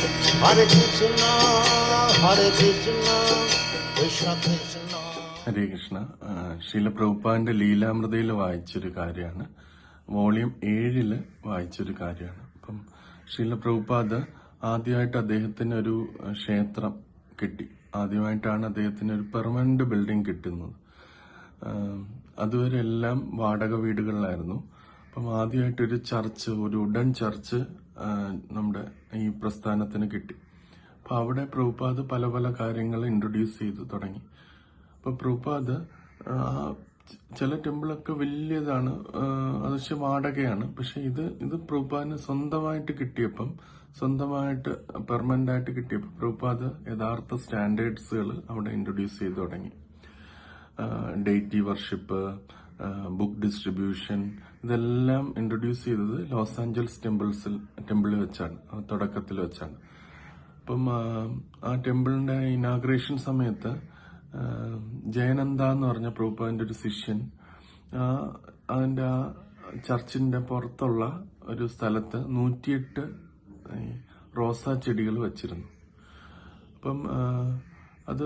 Hare Krishna, Hare Krishna, Krishna Krishna. ഹരേ കൃഷ്ണ. ശീല പ്രഭുപാദിന്റെ ലീലാമൃതയിൽ വായിച്ചൊരു കാര്യമാണ്, volume 7 വായിച്ചൊരു കാര്യമാണ്. അപ്പം ശീല പ്രഭുപാദ് ആദ്യമായിട്ട് അദ്ദേഹത്തിന് ഒരു ക്ഷേത്രം കിട്ടി. ആദ്യമായിട്ടാണ് അദ്ദേഹത്തിന് ഒരു പെർമനന്റ് ബിൽഡിംഗ് കിട്ടുന്നത്. അതുവരെ എല്ലാം വാടക വീടുകളിലായിരുന്നു. അപ്പം ആദ്യമായിട്ടൊരു ചർച്ച്, ഒരു ഉഡൻ ചർച്ച് നമ്മുടെ ഈ പ്രസ്ഥാനത്തിന് കിട്ടി. അപ്പൊ അവിടെ പ്രഭുപാദ് പല പല കാര്യങ്ങൾ ഇൻട്രൊഡ്യൂസ് ചെയ്തു തുടങ്ങി. അപ്പൊ പ്രഭുപാദ് ചില ടെമ്പിളൊക്കെ വലിയതാണ്, അത് പക്ഷെ വാടകയാണ്. പക്ഷെ ഇത് പ്രഭുപാദിന് സ്വന്തമായിട്ട് കിട്ടിയപ്പം, സ്വന്തമായിട്ട് പെർമനന്റ് ആയിട്ട് കിട്ടിയപ്പോൾ പ്രഭുപാദ് യഥാർത്ഥ സ്റ്റാൻഡേർഡ്സുകൾ അവിടെ ഇൻട്രൊഡ്യൂസ് ചെയ്തു തുടങ്ങി. ഡെയ്റ്റി വർഷിപ്പ്, ബുക്ക് ഡിസ്ട്രിബ്യൂഷൻ, ഇതെല്ലാം ഇൻട്രൊഡ്യൂസ് ചെയ്തത് ലോസ് ആഞ്ചൽസ് ടെമ്പിളിൽ വെച്ചാണ്, തുടക്കത്തിൽ വെച്ചാണ്. അപ്പം ആ ടെമ്പിളിന്റെ ഇനാഗ്രേഷൻ സമയത്ത് ജയനന്ദ എന്ന് പറഞ്ഞ പ്രഭുപാദിന്റെ ഒരു ശിഷ്യൻ അതിന്റെ ആ ചർച്ചിന്റെ പുറത്തുള്ള ഒരു സ്ഥലത്ത് 108 റോസാ ചെടികൾ വെച്ചിരുന്നു. അപ്പം അത്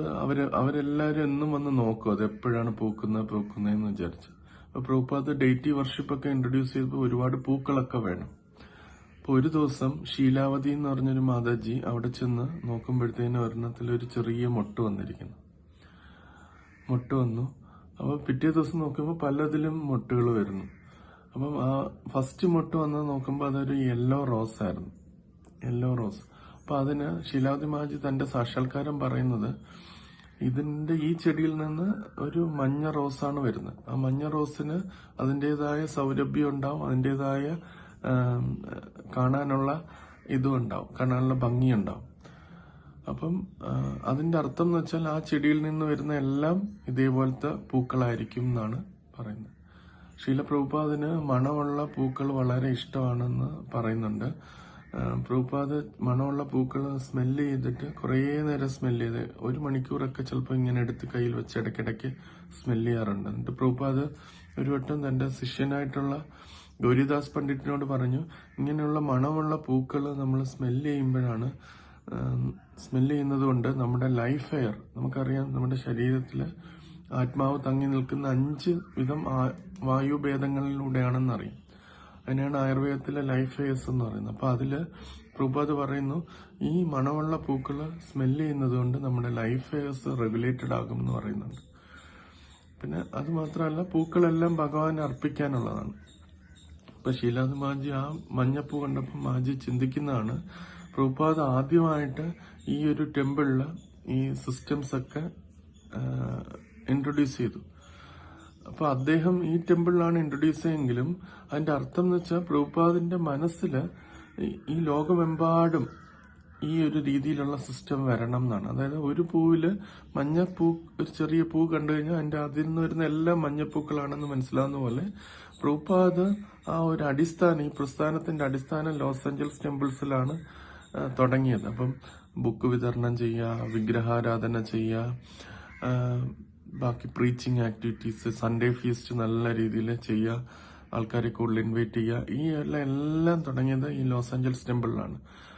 അവരെല്ലാരും എന്നും വന്ന് നോക്കും, അത് എപ്പോഴാണ് പൂക്കുന്നതെന്ന് വിചാരിച്ചു. അപ്പൊ പ്രഭുപാദ് ഡെയ്റ്റി വർഷിപ്പൊക്കെ ഇൻട്രൊഡ്യൂസ് ചെയ്തപ്പോൾ ഒരുപാട് പൂക്കളൊക്കെ വേണം. അപ്പൊ ഒരു ദിവസം ശീലാവതി എന്ന് പറഞ്ഞൊരു മാതാജി അവിടെ ചെന്ന് നോക്കുമ്പോഴത്തേനും ഒരെണ്ണത്തിൽ ഒരു ചെറിയ മൊട്ട് വന്നു. അപ്പൊ പിറ്റേ ദിവസം നോക്കുമ്പോൾ പലതിലും മൊട്ടുകൾ വരുന്നു. അപ്പം ആ ഫസ്റ്റ് മൊട്ട് വന്നത് നോക്കുമ്പോൾ അതൊരു യെല്ലോ റോസ് ആയിരുന്നു, യെല്ലോ റോസ്. അപ്പൊ അതിന് ശീലാവതി മാതാജി തന്റെ സാക്ഷാത്കാരം പറയുന്നത്, ഇതിന്റെ ഈ ചെടിയിൽ നിന്ന് ഒരു മഞ്ഞ റോസാണ് വരുന്നത്. ആ മഞ്ഞ റോസിന് അതിൻ്റെതായ സൗരഭ്യം ഉണ്ടാവും, അതിൻ്റെതായ കാണാനുള്ള കാണാനുള്ള ഭംഗിയുണ്ടാവും. അപ്പം അതിന്റെ അർത്ഥം എന്ന് വെച്ചാൽ ആ ചെടിയിൽ നിന്ന് വരുന്ന എല്ലാം ഇതേപോലത്തെ പൂക്കളായിരിക്കും എന്നാണ് പറയുന്നത്. ശീല പ്രഭുപാദിന് മണമുള്ള പൂക്കൾ വളരെ ഇഷ്ടമാണെന്ന് പറയുന്നുണ്ട്. പ്രഭുപാദ് മണമുള്ള പൂക്കൾ സ്മെല്ല് ചെയ്തിട്ട് കുറേ നേരം സ്മെല്ല് ചെയ്ത് 1 മണിക്കൂറൊക്കെ ചിലപ്പോൾ ഇങ്ങനെ എടുത്ത് കയ്യിൽ വെച്ച് ഇടയ്ക്കിടയ്ക്ക് സ്മെല്ല് ചെയ്യാറുണ്ട്. എന്നിട്ട് പ്രഭുപാദ് ഒരു വട്ടം തന്റെ ശിഷ്യനായിട്ടുള്ള ഗൗരിദാസ് പണ്ഡിറ്റിനോട് പറഞ്ഞു, ഇങ്ങനെയുള്ള മണമുള്ള പൂക്കൾ നമ്മൾ സ്മെല്ല് ചെയ്യുന്നത് കൊണ്ട് നമ്മുടെ ലൈഫ് എയർ, നമുക്കറിയാം നമ്മുടെ ശരീരത്തില് ആത്മാവ് തങ്ങി നിൽക്കുന്ന 5 വിധം വായുഭേദങ്ങളിലൂടെയാണെന്നറിയാം. അതിനാണ് ആയുർവേദത്തിലെ ലൈഫ് എയർസ് എന്ന് പറയുന്നത്. അപ്പൊ അതില് പ്രഭുപാദ് പറയുന്നു, ഈ മണമുള്ള പൂക്കള് സ്മെല്ല് ചെയ്യുന്നത് കൊണ്ട് നമ്മുടെ ലൈഫ് എയർസ് റെഗുലേറ്റഡ് ആകും എന്ന് പറയുന്നുണ്ട്. പിന്നെ അത് മാത്രമല്ല, പൂക്കളെല്ലാം ഭഗവാൻ അർപ്പിക്കാനുള്ളതാണ്. ഇപ്പൊ ശീലാദ് മാജി ആ മഞ്ഞപ്പൂ കണ്ടപ്പോൾ മാജി ചിന്തിക്കുന്നതാണ്, പ്രഭുപാദ് ആദ്യമായിട്ട് ഈ ഒരു ടെമ്പിളില് ഈ സിസ്റ്റംസ് ഒക്കെ ഇൻട്രൊഡ്യൂസ് ചെയ്തു. അപ്പൊ അദ്ദേഹം ഈ ടെമ്പിളിലാണ് ഇൻട്രൊഡ്യൂസ് ചെയ്തെങ്കിലും അതിന്റെ അർത്ഥം എന്ന് വെച്ചാൽ പ്രഭുപാദിന്റെ മനസ്സില് ഈ ലോകമെമ്പാടും ഈ ഒരു രീതിയിലുള്ള സിസ്റ്റം വരണം എന്നാണ്. അതായത് ഒരു പൂവില് മഞ്ഞപ്പൂ, ഒരു ചെറിയ പൂ കണ്ടു കഴിഞ്ഞാൽ അതിൽ നിന്ന് വരുന്ന എല്ലാം മഞ്ഞപ്പൂക്കളാണെന്ന് മനസ്സിലാവുന്ന പോലെ പ്രഭുപാദ് ആ ഒരു അടിസ്ഥാനം, ഈ പ്രസ്ഥാനത്തിന്റെ അടിസ്ഥാനം ലോസ് ആഞ്ചൽസ് ടെമ്പിൾസിലാണ് തുടങ്ങിയത്. അപ്പം ബുക്ക് വിതരണം ചെയ്യുക, വിഗ്രഹാരാധന ചെയ്യുക, ബാക്കി പ്രീച്ചിങ് ആക്ടിവിറ്റീസ്, സൺഡേ ഫീസ്റ്റ് നല്ല രീതിയിൽ ചെയ്യുക, ആൾക്കാരെ കൂടുതൽ ഇൻവൈറ്റ് ചെയ്യുക, ഈ എല്ലാം തുടങ്ങിയത് ഈ ലോസ് ആഞ്ചൽസ് ടെമ്പിളിലാണ്.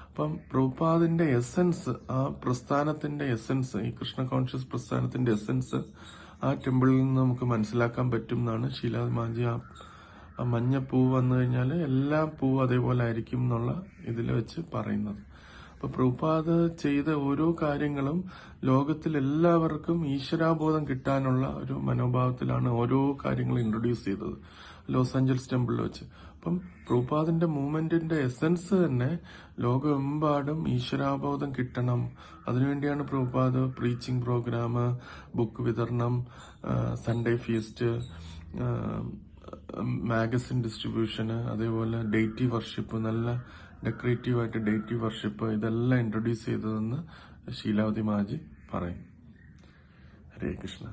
അപ്പം പ്രഭുപാദിന്റെ എസൻസ്, ആ പ്രസ്ഥാനത്തിന്റെ എസൻസ്, ഈ കൃഷ്ണ കോൺഷ്യസ് പ്രസ്ഥാനത്തിന്റെ എസൻസ് ആ ടെമ്പിളിൽ നിന്ന് നമുക്ക് മനസ്സിലാക്കാൻ പറ്റും എന്നാണ് ശീലാദ് മാജി ആ മഞ്ഞപ്പൂ വന്നു കഴിഞ്ഞാൽ എല്ലാ പൂവും അതേപോലെ ആയിരിക്കും എന്നുള്ള ഇതിൽ വെച്ച് പറയുന്നത്. അപ്പൊ പ്രഭുപാദ് ചെയ്ത ഓരോ കാര്യങ്ങളും ലോകത്തിൽ എല്ലാവർക്കും ഈശ്വരാബോധം കിട്ടാനുള്ള ഒരു മനോഭാവത്തിലാണ് ഓരോ കാര്യങ്ങളും ഇൻട്രൊഡ്യൂസ് ചെയ്തത് ലോസ് ആഞ്ചൽസ് ടെമ്പിളിൽ വെച്ച്. അപ്പം പ്രഭുപാദിന്റെ മൂവ്മെന്റിന്റെ എസൻസ് തന്നെ ലോകമെമ്പാടും ഈശ്വരാബോധം കിട്ടണം, അതിനുവേണ്ടിയാണ് പ്രഭുപാദ് പ്രീച്ചിങ് പ്രോഗ്രാം, ബുക്ക് വിതരണം, സൺഡേ ഫീസ്റ്റ്, മാഗസിൻ ഡിസ്ട്രിബ്യൂഷന്, അതേപോലെ ഡെയ്റ്റി വർഷിപ്പ്, നല്ല ഡെക്കറേറ്റീവ് ആയിട്ട് ഡെയ്റ്റി വർഷിപ്പ്, ഇതെല്ലാം ഇൻട്രൊഡ്യൂസ് ചെയ്തതെന്ന് ശീലാവതി മാജി പറയും. ഹരേ കൃഷ്ണ.